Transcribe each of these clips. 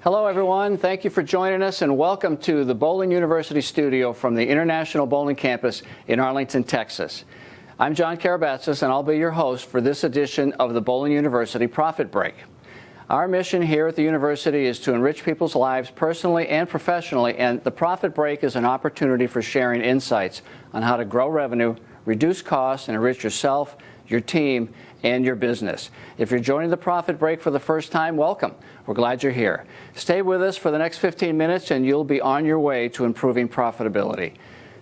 Hello, everyone. Thank you for joining us, and welcome to the Bowling University studio from the International Bowling Campus in Arlington, Texas. I'm John Karabatsis, and I'll be your host for this edition of the Bowling University Profit Break. Our mission here at the university is to enrich people's lives personally and professionally, and the Profit Break is an opportunity for sharing insights on how to grow revenue, reduce costs, and enrich yourself, your team, and your business. If you're joining the Profit Break for the first time, welcome. We're glad you're here. Stay with us for the next 15 minutes and you'll be on your way to improving profitability.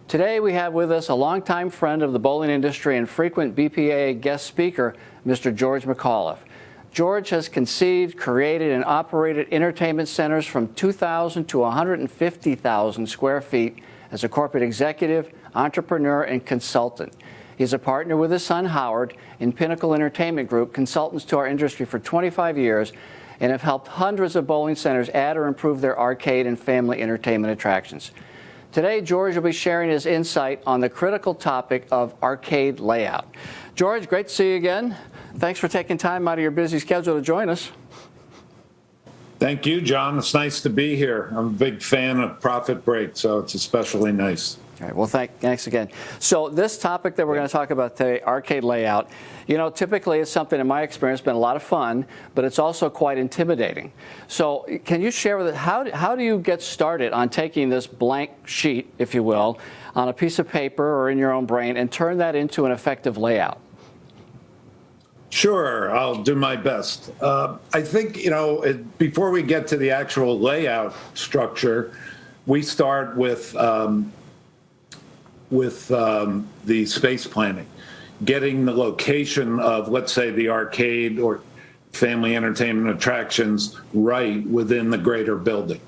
Today we have with us a longtime friend of the bowling industry and frequent BPA guest speaker, Mr. George McAuliffe. George has conceived, created, and operated entertainment centers from 2,000 to 150,000 square feet as a corporate executive, entrepreneur, and consultant. He's a partner with his son, Howard, in Pinnacle Entertainment Group, consultants to our industry for 25 years, and have helped hundreds of bowling centers add or improve their arcade and family entertainment attractions. Today, George will be sharing his insight on the critical topic of arcade layout. George, great to see you again. Thanks for taking time out of your busy schedule to join us. Thank you, John. It's nice to be here. I'm a big fan of Profit Break, so it's especially nice. All right, well, thanks again. So this topic that we're going to talk about today, arcade layout, typically it's something in my experience been a lot of fun, but it's also quite intimidating. So can you share with us, how do you get started on taking this blank sheet, if you will, on a piece of paper or in your own brain and turn that into an effective layout? Sure, I'll do my best. I think, before we get to the actual layout structure, we start with the space planning, getting the location of, let's say, the arcade or family entertainment attractions right within the greater building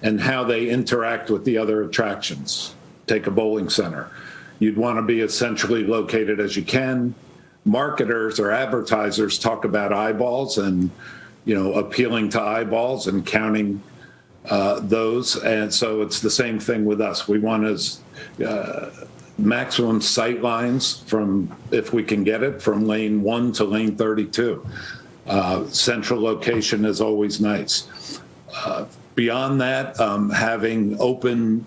and how they interact with the other attractions. Take a bowling center. You'd want to be as centrally located as you can. Marketers or advertisers talk about eyeballs and, appealing to eyeballs and counting those. And so it's the same thing with us. We want as maximum sight lines from, if we can get it, from lane 1 to lane 32. Central location is always nice. Beyond that, having open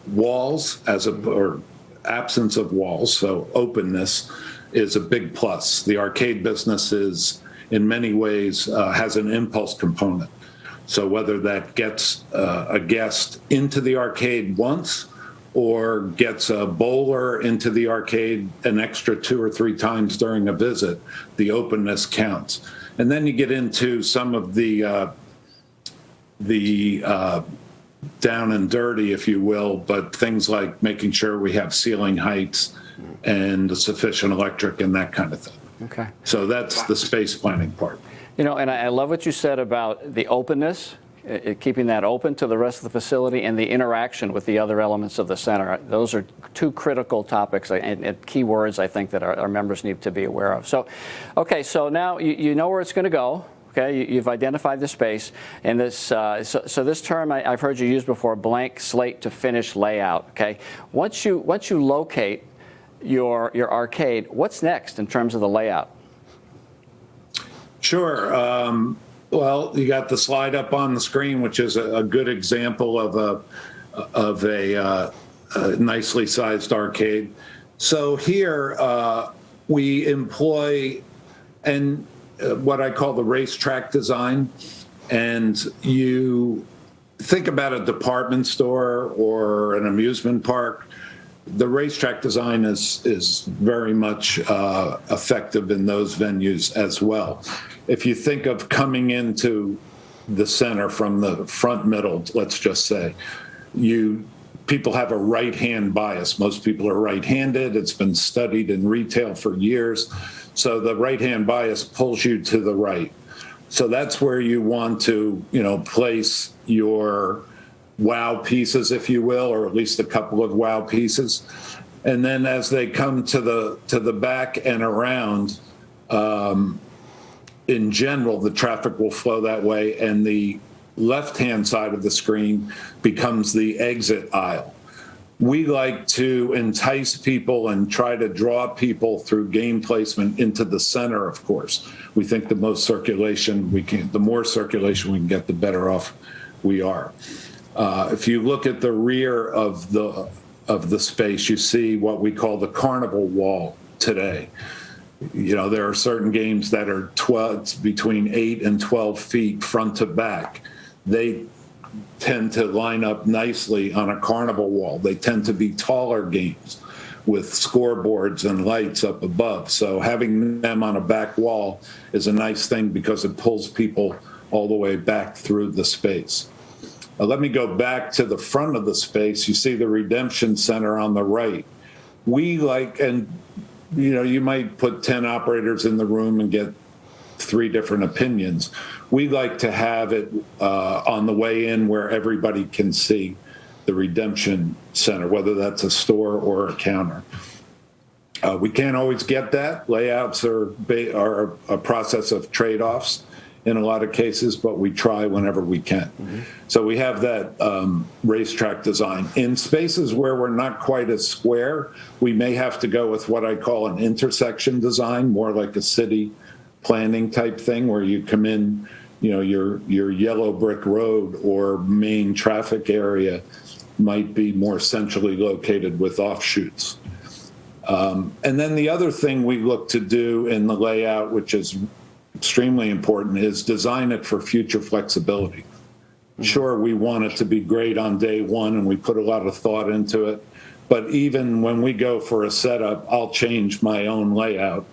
walls or absence of walls, so openness is a big plus. The arcade business is, in many ways, has an impulse component. So whether that gets a guest into the arcade once or gets a bowler into the arcade an extra 2 or 3 times during a visit, the openness counts. And then you get into some of the down and dirty, if you will, but things like making sure we have ceiling heights and sufficient electric and that kind of thing. Okay. So that's the space planning part. And I love what you said about the openness, keeping that open to the rest of the facility, and the interaction with the other elements of the center. Those are 2 critical topics and key words, I think, that our members need to be aware of. So, okay, so now you know where it's going to go. Okay, you've identified the space, and this so this term I've heard you use before, blank slate to finish layout. Okay, once you locate your arcade, what's next in terms of the layout? Sure. Well, you got the slide up on the screen, which is a good example of a nicely sized arcade. So here we employ what I call the racetrack design, and you think about a department store or an amusement park. The racetrack design is very much effective in those venues as well. If you think of coming into the center from the front middle, let's just say, people have a right-hand bias. Most people are right-handed. It's been studied in retail for years. So the right-hand bias pulls you to the right. So that's where you want to, place your wow pieces, if you will, or at least a couple of wow pieces. And then as they come to the back and around, in general, the traffic will flow that way, and the left-hand side of the screen becomes the exit aisle. We like to entice people and try to draw people through game placement into the center, of course. We think the more circulation we can get, the better off we are. If you look at the rear of the space, you see what we call the carnival wall today. You know, there are certain games that are between 8 and 12 feet front to back. They tend to line up nicely on a carnival wall. They tend to be taller games with scoreboards and lights up above. So having them on a back wall is a nice thing because it pulls people all the way back through the space. Let me go back to the front of the space. You see the redemption center on the right. We like, and you know, you might put 10 operators in the room and get 3 different opinions. We like to have it on the way in where everybody can see the redemption center, whether that's a store or a counter. We can't always get that. Layouts are a process of trade-offs in a lot of cases, but we try whenever we can. Mm-hmm. So we have that racetrack design. In spaces where we're not quite as square, we may have to go with what I call an intersection design, more like a city planning type thing, where you come in, you know, your yellow brick road or main traffic area might be more centrally located with offshoots. And then the other thing we look to do in the layout, which is extremely important, is design it for future flexibility. Sure, we want it to be great on day one, and we put a lot of thought into it. But even when we go for a setup, I'll change my own layout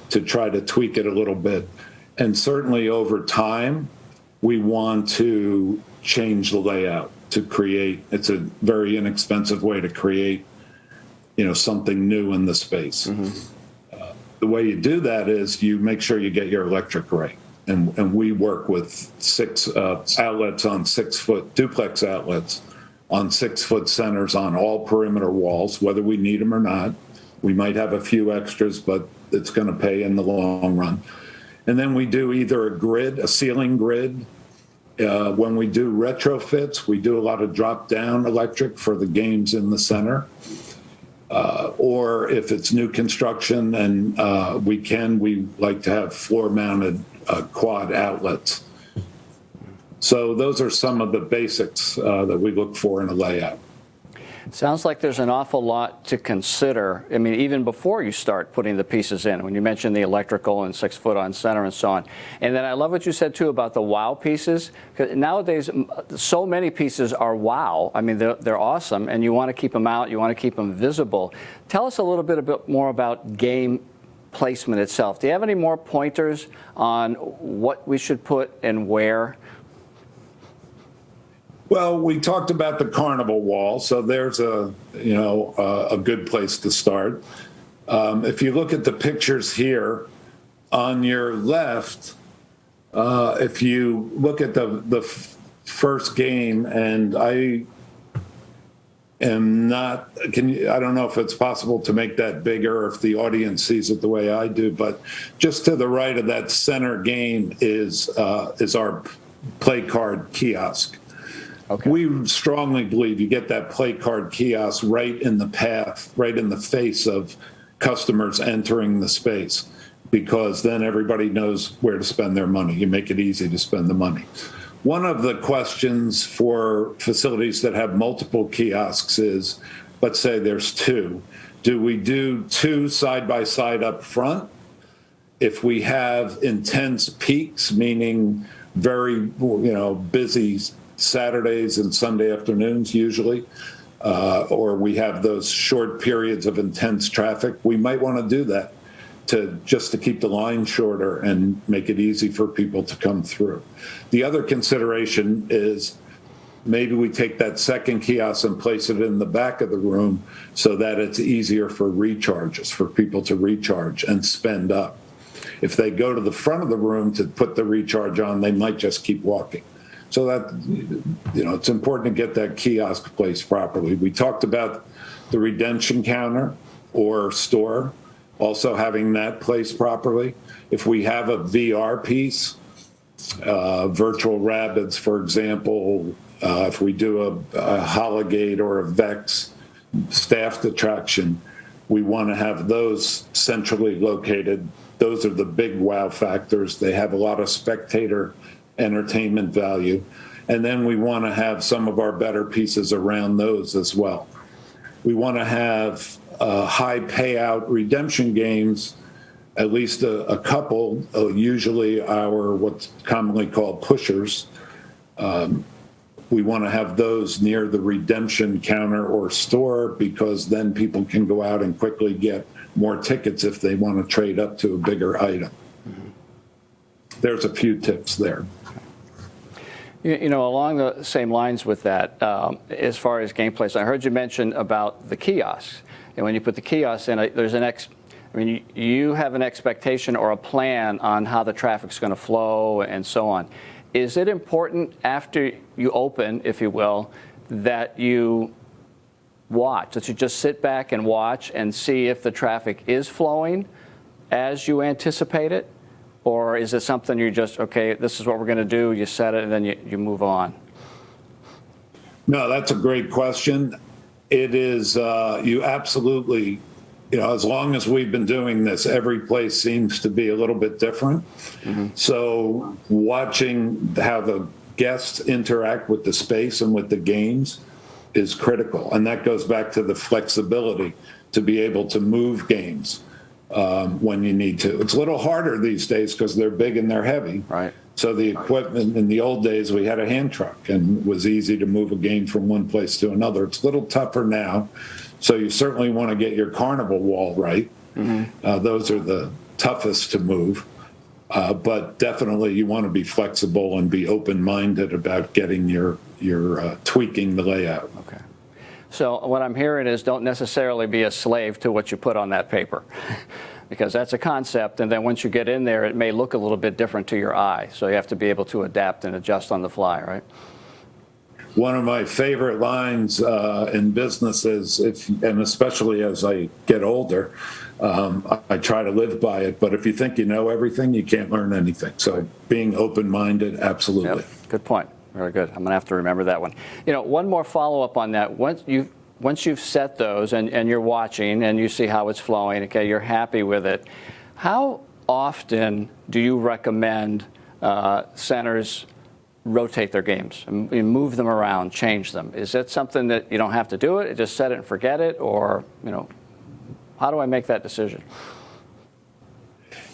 to try to tweak it a little bit. And certainly over time, we want to change the layout to create, it's a very inexpensive way to create, you know, something new in the space. Mm-hmm. The way you do that is you make sure you get your electric right. And we work with 6 outlets on 6-foot duplex outlets on 6-foot centers on all perimeter walls, whether we need them or not. We might have a few extras, but it's going to pay in the long run. And then we do either a grid, a ceiling grid. When we do retrofits, we do a lot of drop-down electric for the games in the center. Or if it's new construction, and we like to have floor-mounted quad outlets. So those are some of the basics that we look for in a layout. Sounds like there's an awful lot to consider. I mean, even before you start putting the pieces in, when you mentioned the electrical and 6-foot on center and so on. And then I love what you said, too, about the wow pieces. 'Cause nowadays, so many pieces are wow. I mean, they're awesome, and you want to keep them out. You want to keep them visible. Tell us a little bit more about game placement itself. Do you have any more pointers on what we should put and where? Well, we talked about the carnival wall, so there's a good place to start. If you look at the pictures here, on your left, if you look at the first game, and I don't know if it's possible to make that bigger or if the audience sees it the way I do, but just to the right of that center game is our play card kiosk. Okay. We strongly believe you get that play card kiosk right in the path, right in the face of customers entering the space, because then everybody knows where to spend their money. You make it easy to spend the money. One of the questions for facilities that have multiple kiosks is, let's say there's 2. Do we do 2 side by side up front? If we have intense peaks, meaning very, busy Saturdays and Sunday afternoons usually, or we have those short periods of intense traffic, we might want to do that just to keep the line shorter and make it easy for people to come through. The other consideration is maybe we take that second kiosk and place it in the back of the room so that it's easier for recharges, for people to recharge and spend up. If they go to the front of the room to put the recharge on, they might just keep walking. So that, it's important to get that kiosk placed properly. We talked about the redemption counter or store, also having that placed properly. If we have a VR piece, virtual rabbits, for example, if we do a Hologate or a Vex staffed attraction. We want to have those centrally located. Those are the big wow factors. They have a lot of spectator entertainment value. And then we want to have some of our better pieces around those as well. We want to have high payout redemption games, at least a couple, usually our what's commonly called pushers. We want to have those near the redemption counter or store, because then people can go out and quickly get more tickets if they want to trade up to a bigger item. There's a few tips there. You know, along the same lines with that, as far as gameplay, so I heard you mention about the kiosks. And when you put the kiosks in, there's you have an expectation or a plan on how the traffic's going to flow and so on. Is it important after you open, if you will, that you watch, that you just sit back and watch and see if the traffic is flowing as you anticipate it? Or is it something you're just, okay, this is what we're going to do, you set it, and then you move on? No, that's a great question. It is, you absolutely, as long as we've been doing this, every place seems to be a little bit different. Mm-hmm. So watching how the guests interact with the space and with the games is critical. And that goes back to the flexibility to be able to move games when you need to. It's a little harder these days because they're big and they're heavy. Right. So the equipment, in the old days, we had a hand truck and it was easy to move a game from one place to another. It's a little tougher now. So you certainly want to get your carnival wall right. Mm-hmm. Those are the toughest to move. But definitely you want to be flexible and be open-minded about getting your tweaking the layout. Okay. So what I'm hearing is don't necessarily be a slave to what you put on that paper. Because that's a concept, and then once you get in there, it may look a little bit different to your eye. So you have to be able to adapt and adjust on the fly, right? One of my favorite lines in business is, and especially as I get older, I try to live by it, but if you think you know everything, you can't learn anything. So being open-minded, absolutely. Yep. Good point. Very good. I'm going to have to remember that one. One more follow-up on that. Once you've set those and you're watching and you see how it's flowing, okay, you're happy with it, how often do you recommend centers rotate their games and move them around, change them? Is that something that you don't have to do it, just set it and forget it, or, how do I make that decision?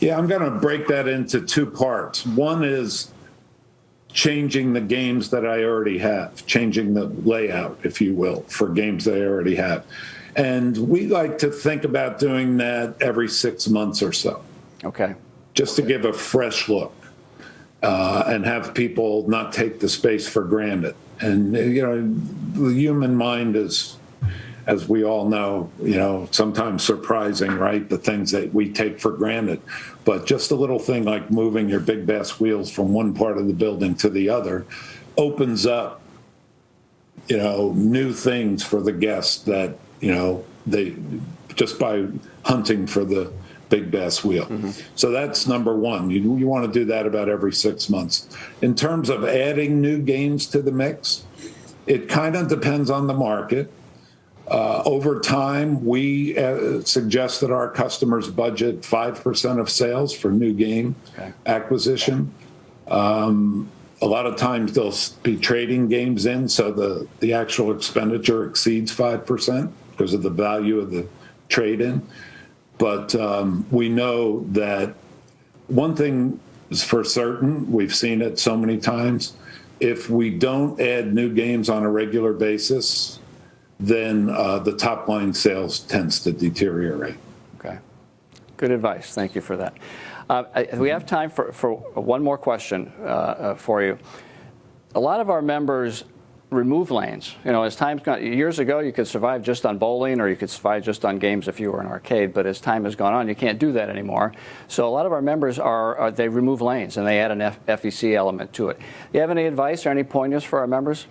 Yeah, I'm going to break that into two parts. One is changing the games that I already have, changing the layout, if you will, for games that I already have. And we like to think about doing that every 6 months or so. Okay. Just to give a fresh look and have people not take the space for granted. And, the human mind is, as we all know, sometimes surprising, right? The things that we take for granted. But just a little thing like moving your big bass wheels from one part of the building to the other opens up, new things for the guests that, they just by hunting for the big bass wheel. Mm-hmm. So that's number one. You want to do that about every 6 months. In terms of adding new games to the mix, it kind of depends on the market. Over time, we suggest that our customers budget 5% of sales for new game acquisition. A lot of times they'll be trading games in, so the actual expenditure exceeds 5% because of the value of the trade-in. But we know that one thing is for certain, we've seen it so many times, if we don't add new games on a regular basis, then the top line sales tends to deteriorate. Okay. Good advice. Thank you for that. We have time for one more question for you. A lot of our members remove lanes. As time's gone, years ago you could survive just on bowling, or you could survive just on games if you were an arcade, but as time has gone on, you can't do that anymore. So a lot of our members they remove lanes and they add an FEC element to it. Do you have any advice or any pointers for our members?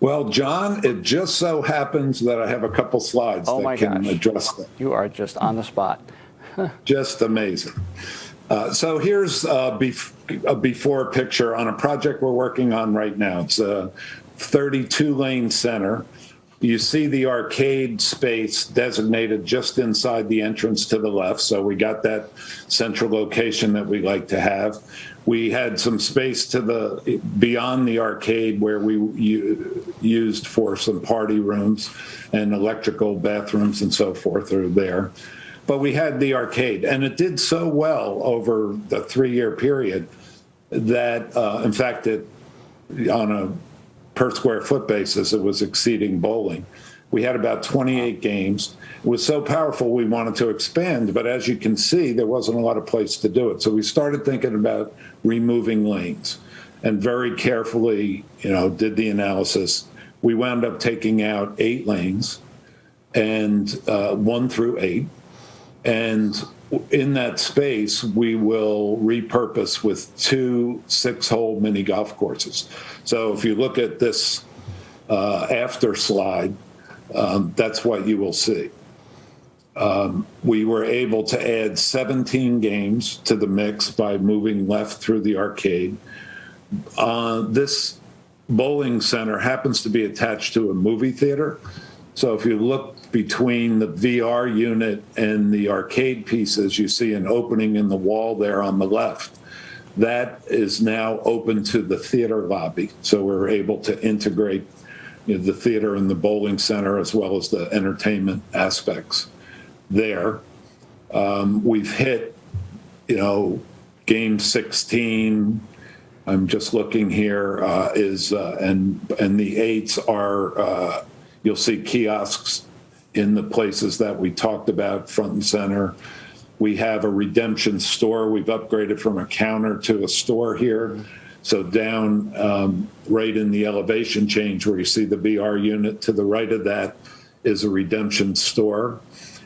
Well, John, it just so happens that I have a couple slides that can address that. You are just on the spot. Just amazing. So here's a before picture on a project we're working on right now. It's a 32-lane center You see the arcade space designated just inside the entrance to the left. So we got that central location that we like to have. We had some space to the beyond the arcade where we used for some party rooms and electrical bathrooms and so forth are there. But we had the arcade, and it did so well over the 3-year period that, in fact, on a per square foot basis, it was exceeding bowling. We had about 28 games. It was so powerful we wanted to expand, but as you can see, there wasn't a lot of place to do it. So we started thinking about removing lanes and very carefully, did the analysis. We wound up taking out 8 lanes and 1 through 8. And in that space, we will repurpose with 2 6-hole mini golf courses. So if you look at this after slide, that's what you will see. We were able to add 17 games to the mix by moving left through the arcade. This bowling center happens to be attached to a movie theater. So if you look between the VR unit and the arcade pieces, you see an opening in the wall there on the left. That is now open to the theater lobby. So we're able to integrate the theater and the bowling center as well as the entertainment aspects there. We've hit, game 16. I'm just looking here, and the 8s are, you'll see kiosks in the places that we talked about, front and center. We have a redemption store. We've upgraded from a counter to a store here. So down right in the elevation change where you see the VR unit, to the right of that is a redemption store.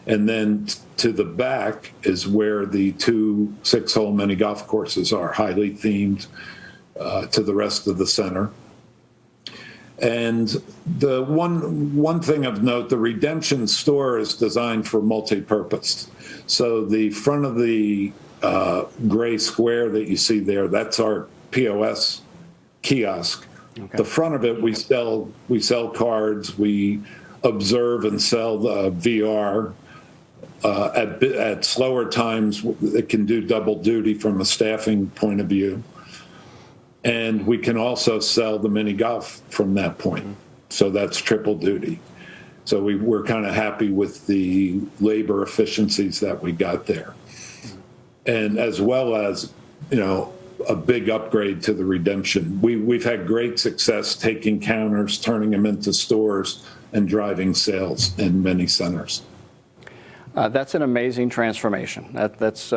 And then to the back is where the 2 6-hole mini golf courses are, highly themed to the rest of the center. And the one thing of note, the redemption store is designed for multi-purpose. So the front of the gray square that you see there, that's our POS kiosk. Okay. The front of it, we sell cards, we observe and sell the VR. At slower times, it can do double duty from a staffing point of view. And we can also sell the mini golf from that point. So that's triple duty. So we're kind of happy with the labor efficiencies that we got there. And as well as, a big upgrade to the redemption. We've had great success taking counters, turning them into stores, and driving sales in many centers. That's an amazing transformation. That's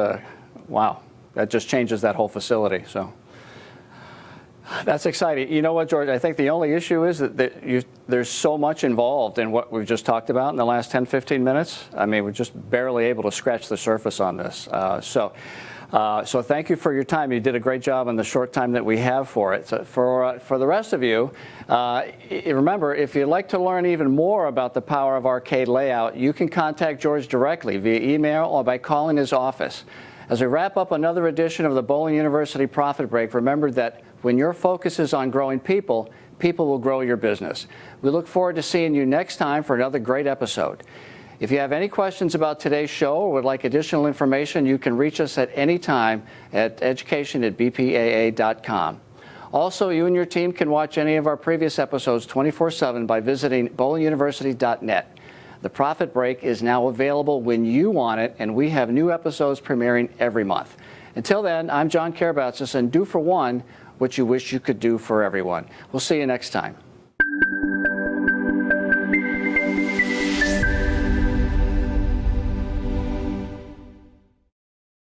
wow. That just changes that whole facility. So that's exciting. You know what, George? I think the only issue is that there's so much involved in what we've just talked about in the last 10, 15 minutes. I mean, we're just barely able to scratch the surface on this. So thank you for your time. You did a great job in the short time that we have for it. So for the rest of you, remember, if you'd like to learn even more about the power of arcade layout, you can contact George directly via email or by calling his office. As we wrap up another edition of the Bowling University Profit Break, remember that when your focus is on growing people, people will grow your business. We look forward to seeing you next time for another great episode. If you have any questions about today's show or would like additional information, you can reach us at any time at education@bpaa.com. Also, you and your team can watch any of our previous episodes 24/7 by visiting bowlinguniversity.net. The Profit Break is now available when you want it, and we have new episodes premiering every month. Until then, I'm John Karabatsis, and do for one what you wish you could do for everyone. We'll see you next time.